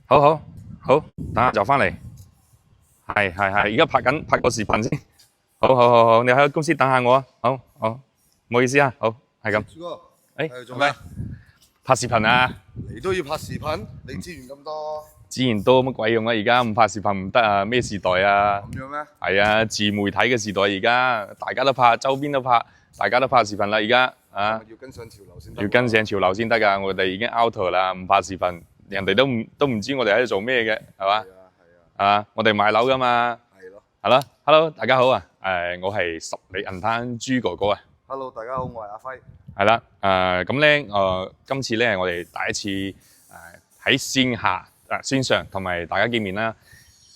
好好好，等下就翻嚟。係，而家拍個視頻先。好，你喺公司等下我啊。好，唔好意思啊。好，係咁。朱哥，做咩？咩？拍視頻啊！你都要拍視頻？你資源咁多，資源多乜鬼用啊？而家唔拍視頻唔得啊！咩時代啊？咁樣咩？係啊，自媒體嘅時代而家，大家都拍，周邊都拍，大家都拍視頻啦。而家啊，要跟上潮流先得。要跟上潮流先得㗎。我哋已經 out 啦，唔拍視頻，人哋都唔知我哋喺度做咩嘅，係嘛？我哋賣樓㗎嘛。係咯，Hello， 大家好啊！我係十里銀灘朱哥哥啊。Hello， 大家好，我係阿輝。係啦，咁咧，今次咧我哋第一次喺線下線上同埋大家見面啦。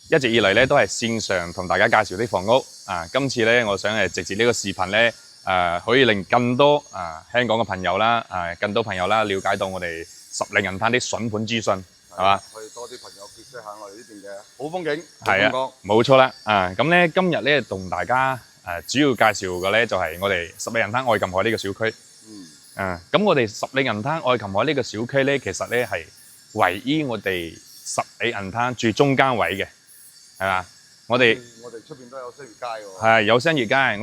一直以嚟咧都係線上同大家介紹啲房屋啊。今次咧，我想直接呢個視頻咧，可以令更多香港嘅朋友啦，更多朋友啦了解到我哋十里銀灘啲筍盤資訊，係嘛？可以多啲朋友結識下我哋呢邊嘅好風景。係啊，冇錯啦。咁咧今日咧同大家主要介紹嘅咧就係我哋十里銀灘愛琴海呢個小區。咁我哋十里銀灘愛琴海呢個小區咧，其實咧係位於我哋十里銀灘最中間位嘅，係嘛？我哋出邊都有商業街喎。係有商業街，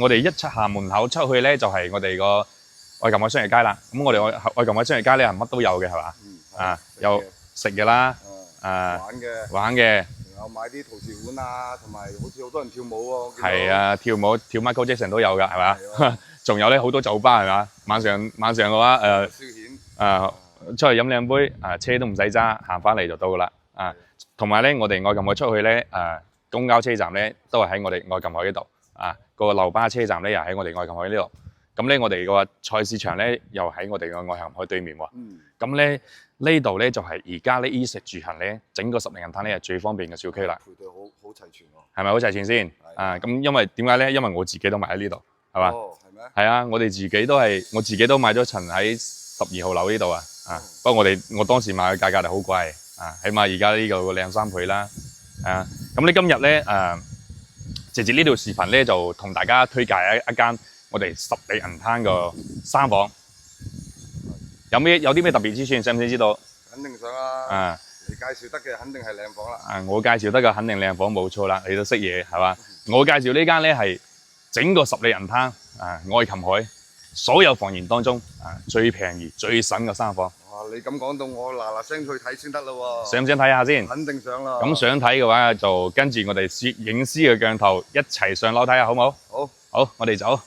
我哋一出下門口出去咧就係我哋個愛琴海商業街啦。咁我哋愛琴海商業街咧係乜都有嘅，係嘛？有食嘅啦，玩嘅，仲有買啲陶瓷碗啊，同埋好似好多人跳舞喎。係啊，跳舞跳 Michael Jackson 都有㗎，係嘛？仲有咧好多酒吧係嘛？晚上嘅話消遣出去飲兩杯車都唔使揸，行翻嚟就到㗎啦。同埋咧，我哋愛琴海出去咧公交車站咧都係喺我哋愛琴海呢度個樓巴車站咧又喺我哋愛琴海呢度。咁咧我哋個菜市場咧又喺我哋個愛琴海對面喎。咁咧呢度咧就係而家咧衣食住行咧整個十里銀灘咧係最方便嘅小區啦。配對好齊全喎。係咪好齊全先？咁因為點解咧？因為我自己都買喺呢度，係嘛？係咩？係啊，我自己都買咗層喺12號樓呢度啊。不過我當時買嘅價格係好貴起碼而家呢個兩三倍啦。咁你今日咧直接呢條視頻咧就同大家推介一間我哋十里銀灘個三房，有啲咩特別之處，想唔想知道？肯定想啦。你介紹得嘅肯定係靚房啦。我介紹得嘅肯定靚房冇錯啦，你都識嘢係嘛？我介紹呢間咧係整個十里銀灘愛琴海所有房源當中最便宜最省嘅三房。哇！你咁講到我嗱聲去睇先得啦喎。想唔想睇下先？肯定想啦。咁想睇嘅話就跟住我哋攝影師嘅鏡頭一齊上樓睇下好唔好？好，我哋走。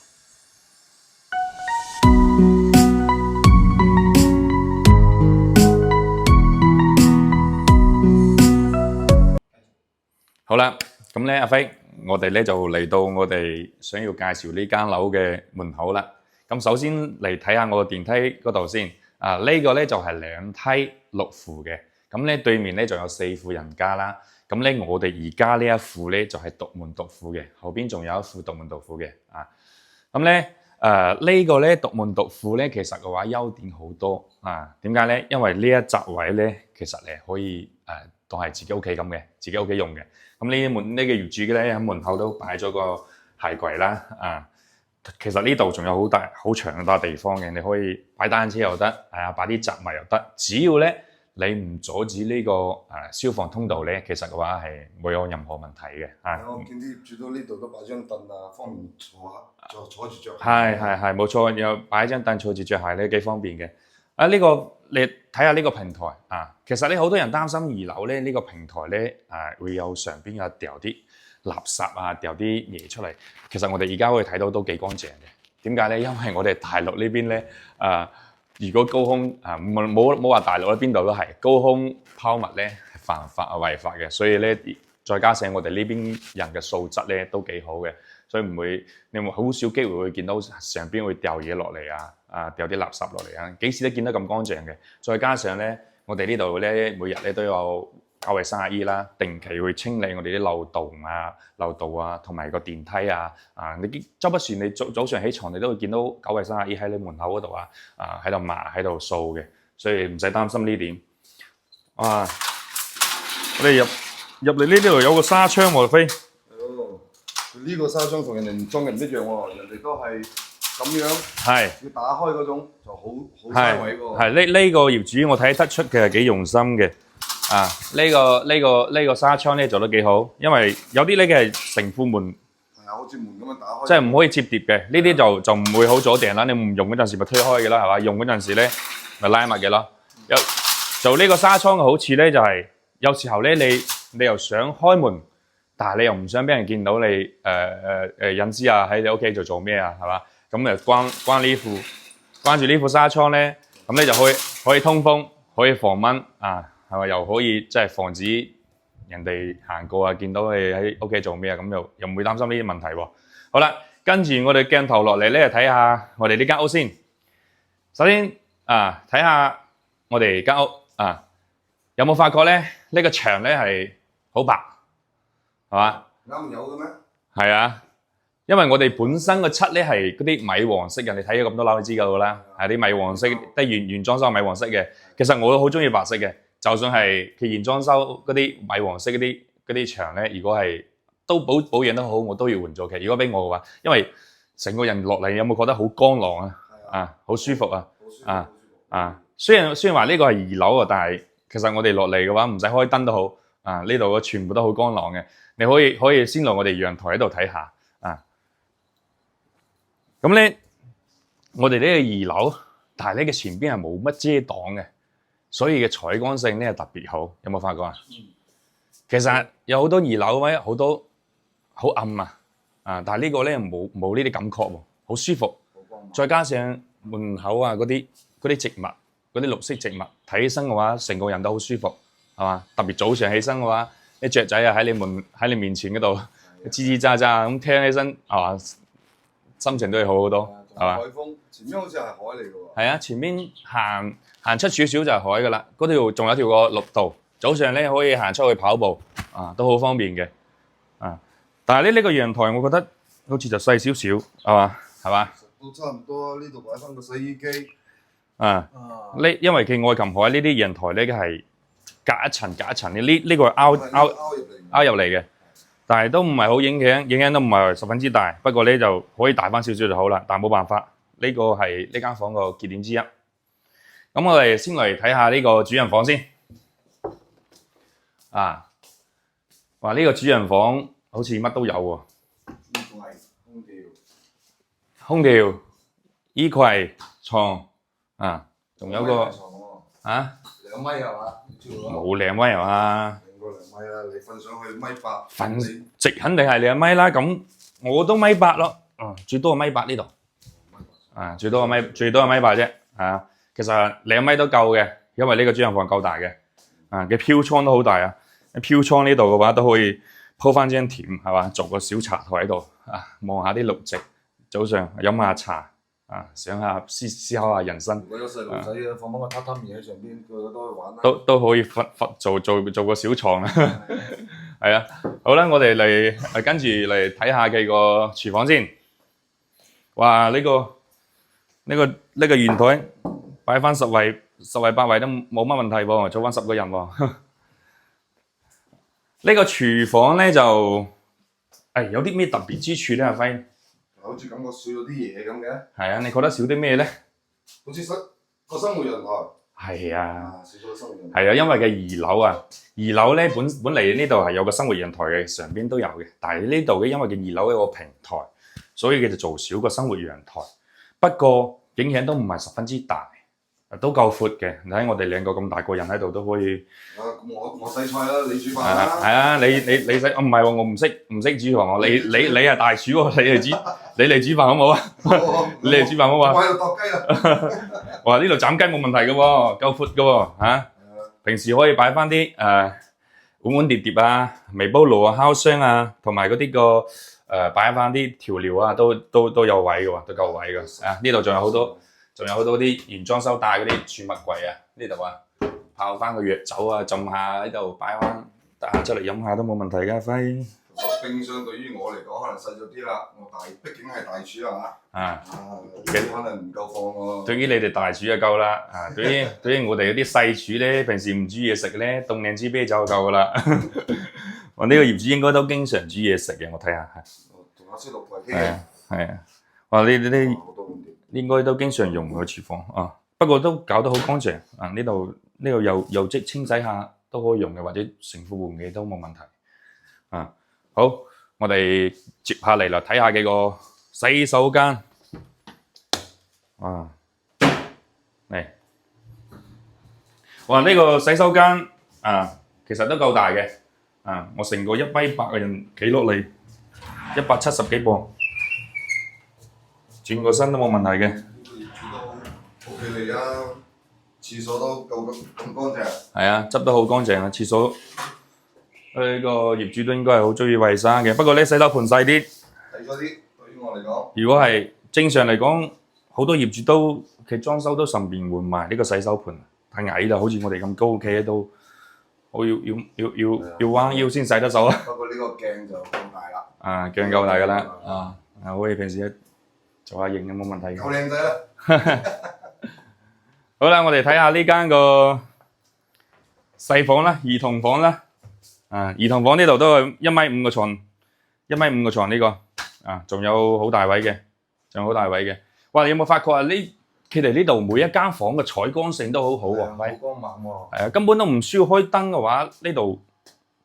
好啦，咁咧阿輝，我哋咧就嚟到我哋想要介紹呢間樓嘅門口啦。咁首先嚟睇下我個電梯嗰度先。呢個咧就係兩梯6戶嘅。咁咧對面咧就有4戶人家啦。咁咧我哋而家呢一戶咧就係獨門獨戶嘅，後邊仲有一戶獨門獨戶嘅。咁咧呢個咧獨門獨戶咧其實嘅話優點好多點解咧？因為呢一閘位咧其實你可以當係自己屋企咁嘅，自己屋企用嘅。咁呢個業主咧喺門口都擺咗個鞋櫃啦其實呢度仲有好長嘅地方嘅，你可以擺單車又得，擺啲雜物又得。只要咧你唔阻止呢個消防通道咧，其實嘅話係冇有任何問題嘅我見啲業主到呢度都擺張凳方便坐住着鞋。係冇錯，又擺張凳坐住着鞋咧幾方便嘅。呢個你睇下呢個平台其實咧好多人擔心2樓咧呢個平台咧會有上邊有掉啲垃圾掉啲嘢出嚟。其實我哋而家可以睇到都幾乾淨嘅。點解咧？因為我哋大陸呢邊咧如果高空冇話大陸喺邊度都係高空拋物咧係犯法違法嘅，所以咧再加上我哋呢邊人嘅素質咧都幾好嘅，所以你好少機會會見到上邊會掉嘢落嚟掉啲垃圾落嚟幾時都見得咁乾淨嘅。再加上咧我哋呢度咧每日咧都有搞衞生阿姨啦，定期會清理我哋啲漏道同埋個電梯你周不時你早上起床你都會見到搞衞生阿姨喺你門口嗰度喺度抹喺度掃嘅，所以唔使擔心呢點。我哋入嚟呢度有個紗窗喎，飛。呢個紗窗同人哋裝嘅唔一樣喎，人哋都係咁樣，要打開嗰種就好嘥位喎。呢個業主我睇得出嘅係幾用心嘅。呢個紗窗咧做得幾好，因為有啲呢嘅係成副門，係啊，好似門咁樣打開，即係唔可以摺疊嘅。呢啲就唔會好阻埞啦。你唔用嗰陣時咪推開嘅啦，係嘛？用嗰陣時咧咪拉密嘅咯。做呢個紗窗嘅好處咧就係、有時候咧你又想開門，但係你又唔想俾人見到你隱私啊，喺你屋企做咩啊，係嘛？咁就關住呢副紗窗咧，咁你就可以通風，可以防蚊啊，係咪？又可以即係防止人哋行過啊，見到你喺屋企做咩啊，咁又唔會擔心呢啲問題喎。好啦，跟住我哋鏡頭落嚟咧，睇下我哋呢間屋先。首先睇下我哋間屋有冇發覺咧？呢個牆咧係好白，係嘛？啱有嘅咩？係啊。因為我哋本身個漆咧係嗰啲米黃色嘅，你睇咗咁多樓你知㗎啦，係啲米黃色，得原裝修米黃色嘅。其實我都好中意白色嘅，就算係佢原裝修嗰啲米黃色嗰啲牆咧，如果係都保養得好，我都要換咗嘅。如果俾我嘅話，因為成個人落嚟有冇覺得好乾朗啊？好舒服啊！雖然話呢個係2樓啊，但係其實我哋落嚟嘅話唔使開燈都好呢度全部都好乾朗嘅。你可以先落我哋陽台喺度睇下咁咧，我哋呢個2樓，但係呢個前邊係冇乜遮擋嘅，所以嘅採光性咧係特別好。有冇發覺啊？其實有好多2樓位好多好暗但係呢個咧冇呢啲感覺喎，好舒服。再加上門口嗰啲植物，嗰啲綠色植物，睇起身嘅話，成個人都好舒服，係嘛？特別早上起身嘅話，啲雀仔喺你面前嗰度吱吱喳喳咁聽起身係嘛？心情都係好好多，係嘛？海風，前面好似係海嚟嘅喎。係啊，前面行出少少就係海㗎啦。嗰條仲有條個綠道，早上咧可以行出去跑步都好方便嘅但係呢個陽台，我覺得好似就細少少，係嘛？都差唔多，呢度擺翻個洗衣機。因為佢愛琴海呢啲陽台咧係隔一層隔一層呢個係凹入嚟嘅。但係都唔係好影響都唔係十分之大，不過咧就可以大翻少少就好啦。但係冇辦法，呢個係呢間房個缺點之一。咁我哋先嚟睇下呢個主人房先。話呢個主人房好似乜都有喎。呢個係空調、衣櫃、床仲有個2米係嘛？冇2米係嘛？2米啦，你瞓上去1.8米。瞓直肯定係2米啦，咁我都1.8米咯，最多1.8米呢度，最多係1.8米啫，其實2米都夠嘅，因為呢個主人房夠大嘅，嘅飄窗都好大啊，飄窗呢度嘅話都可以鋪翻張簾係嘛，做個小茶台喺度望下啲綠植，早上飲下茶想下思考下人生。如果有細路仔放翻個榻榻米喺上邊，佢都去玩啦。都可以做個小床啦，係啊，好啦，我哋嚟跟住嚟睇下佢個廚房先。哇！呢個圓台擺翻10位8位都冇乜問題喎，坐翻10個人喎。呢個廚房咧就有啲咩特別之處咧？阿輝，好似感覺少咗啲嘢咁嘅。係啊，你覺得少啲咩咧？好似個生活陽台。係啊，少咗生活陽台。係啊，因為嘅2樓2樓咧本嚟呢度係有個生活陽台嘅，上邊都有嘅。但係呢度嘅因為嘅2樓有個平台，所以佢就做少個生活陽台。不過影響都唔係十分之大，都夠闊嘅。你睇我哋2個咁大個人喺度都可以。咁我洗菜啦，你煮飯啦。係啊，你洗，唔係喎，我唔識煮飯喎。你係大廚喎，你嚟煮飯好唔好啊？你嚟煮飯好嘛？我喺度剁雞啦。哇！呢度斬雞冇問題嘅喎，夠闊嘅喎平時可以擺翻啲碗碟微波爐烤箱同埋嗰啲擺翻啲調料都有位嘅喎，都夠位嘅。呢度仲有好多啲原裝修帶嗰啲儲物櫃呢度泡翻個藥酒浸下喺度擺翻，得閒出嚟飲下都冇問題㗎，輝。冰箱對於我嚟講可能細咗啲啦，畢竟係大廚可能唔夠放喎。對於你哋大廚就夠啦，對於我哋嗰啲細廚咧，平時唔煮嘢食咧，凍兩支啤酒就夠㗎啦。我呢個業主應該都經常煮嘢食嘅，我睇下仲有6櫃添。係啊，哇！你應該都經常用個廚房不過都搞得好乾淨呢度又清洗下都可以用嘅，或者成副換嘅都冇問題。啊，好，我哋接下嚟睇下幾個洗手間。啊，嚟，哇！呢個洗手間啊，其實都夠大嘅。啊，我成個1.8米嘅人企落嚟，170幾磅，轉個身都冇問題嘅。呢個業主都好企理啊，廁所都夠咁乾淨。係啊，執得好乾淨啊，廁所。呢個業主都應該係好中意衞生嘅，不過呢洗手盆細啲。細咗啲，對於我嚟講。如果係正常嚟講，好多業主都其裝修都順便換埋呢個洗手盆，太矮啦，好似我哋咁高企喺度，我要彎腰先洗得手啊。不過呢個鏡就夠大啦。啊，鏡夠大㗎啦，我哋平時做下型嘅冇問題嘅。夠靚仔啦。好啦，我哋睇下呢間個細房啦，兒童房啦。兒童房呢度都係1.5米嘅床，1.5米嘅床呢個，仲有好大位嘅，哇！你有冇發覺啊？佢哋呢度每一間房嘅採光性都好好喎，好光猛喎。係啊，根本都唔需要開燈嘅話，呢度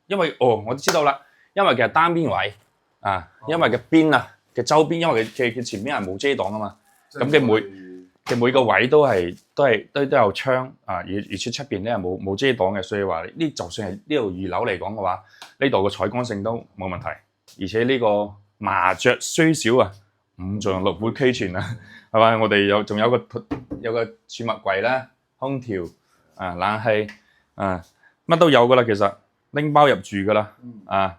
因為我知道啦，因為其實單邊位因為嘅邊嘅周邊，因為佢前面係冇遮擋啊嘛，咁佢每個位都有窗而且出邊咧冇遮擋嘅，所以話呢就算係呢度2樓嚟講嘅話，呢度嘅採光性都冇問題，而且呢個麻雀雖小5臟6腑俱全啊，係咪？我哋仲有個儲物櫃啦、空調冷氣乜都有噶啦，其實拎包入住噶啦，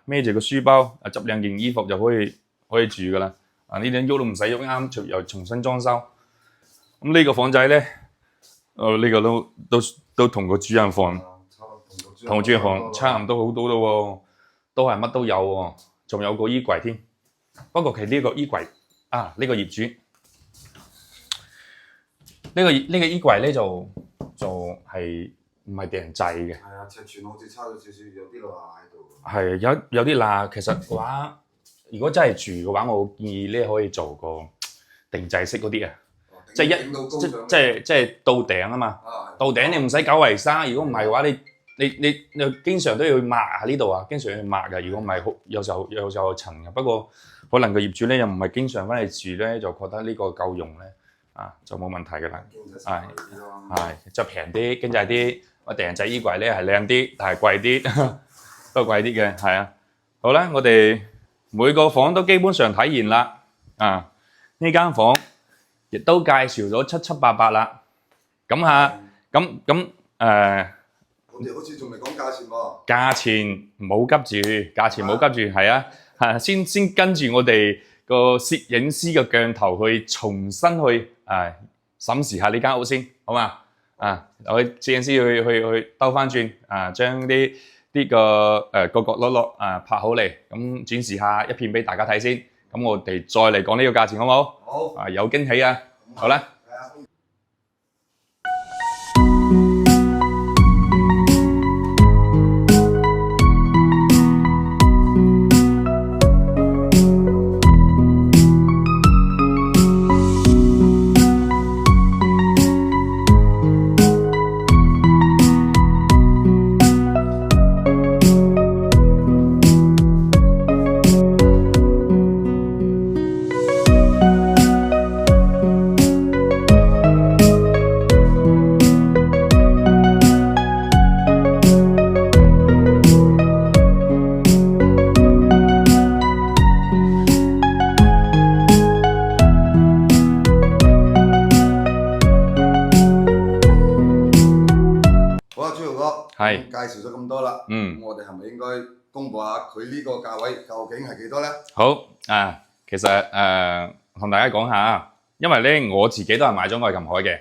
孭住個書包執2件衣服就可以住噶啦，呢啲喐都唔使喐，啱又重新裝修。咁呢個房仔咧，呢個都同個主人房同主人房差唔多好多咯，都係乜都有喎，仲有個衣櫃添。不過其實呢個衣櫃呢個業主呢個衣櫃咧就係唔係俾人製嘅。係啊，尺寸好似差咗少少，有啲罅喺度。係有啲罅，其實嘅話，如果真係住嘅話，我建議咧可以做個定制式嗰啲即係到頂啊嘛，到頂你唔使搞衞生，如果唔係嘅話，你經常都要抹下呢度經常要抹㗎。如果唔係，有時候有塵嘅。不過可能個業主咧又唔係經常翻嚟住咧，就覺得呢個夠用咧，就冇問題㗎啦。係就平啲，經濟啲。我訂製衣櫃咧係靚啲，但係貴啲，都貴啲嘅，係啊。好啦，我哋每個房都基本上睇完啦，呢間房亦都介紹咗七七八八啦。咁我哋好似仲未講價錢喎。價錢冇急住，係先跟住我哋個攝影師嘅鏡頭去重新去審視下呢間屋先，好嘛？我攝影師去兜翻轉將啲個角角落落拍好嚟，咁展示下一片俾大家睇先。咁我哋再嚟講呢個價錢，好唔好？好。有驚喜啊！好啦。係介紹咗咁多啦，我哋係咪應該公佈下佢呢個價位究竟係幾多咧？好其實同大家講下，因為咧我自己都係買咗愛琴海嘅，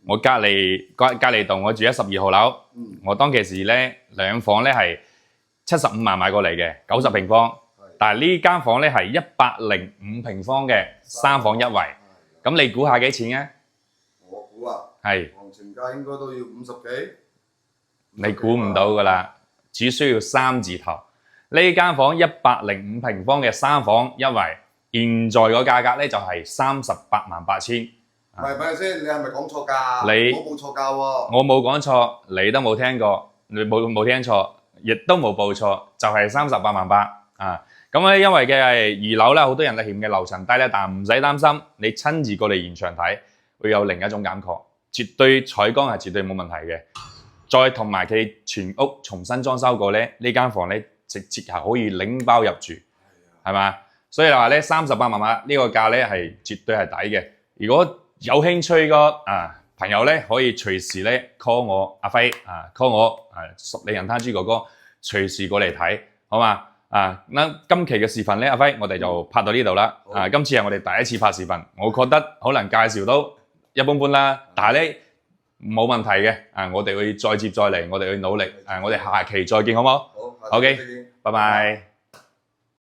我隔離棟我住喺12號樓，我當其時咧兩房咧係75萬買過嚟嘅，90平方，但係呢間房咧係105平方嘅3房1衛，咁你估下幾錢嘅？我估係行情價應該都要50幾。你估唔到㗎啦，只需要3字頭。呢間房105平方嘅3房1衛，現在個價格咧就係388000。咪先，你係咪講錯價？你我冇錯價喎。我冇講錯，你都冇聽過。你冇聽錯，亦都冇報錯，就係38.8萬啊！咁咧，因為嘅係二樓咧，好多人咧嫌嘅樓層低咧，但唔使擔心，你親自過嚟現場睇，會有另一種感覺，絕對採光係絕對冇問題嘅。再同埋佢全屋重新裝修過咧，呢間房咧直接係可以拎包入住，係嘛？所以話咧38.8萬呢個價咧係絕對係抵嘅。如果有興趣個朋友咧，可以隨時咧 call 我阿輝call 我熟利人攤豬哥哥，隨時過嚟睇，好嘛？今期嘅視頻咧，阿輝我哋就拍到呢度啦。今次係我哋第一次拍視頻，我覺得可能介紹都一般般啦，但係咧冇問題嘅。我哋會再接再厲，我哋會努力。我哋下期再見，好唔好？好，下期再見。OK，拜拜。